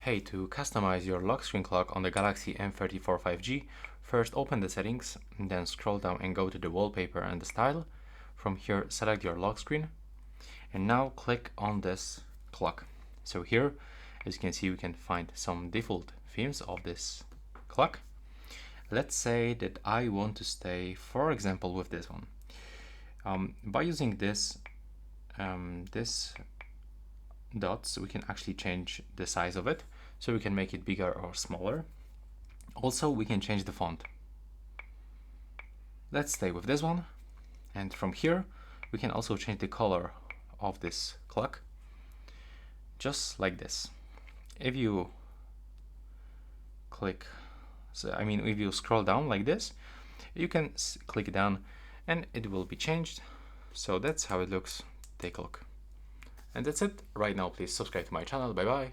Hey, to customize your lock screen clock on the Galaxy M34 5G, first open the settings, and then scroll down and go to the wallpaper and the style. From here, select your lock screen, and now click on this clock. So here, as you can see, we can find some default themes of this clock. Let's say that I want to stay, for example, with this one. By using this dots, we can actually change the size of it, so we can make it bigger or smaller. Also, we can change the font. Let's stay with this one, and from here we can also change the color of this clock, just like this. If you click, if you scroll down like this, you can click down and it will be changed. So that's how it looks. Take a look. And that's it. Right now, please subscribe to my channel. Bye bye.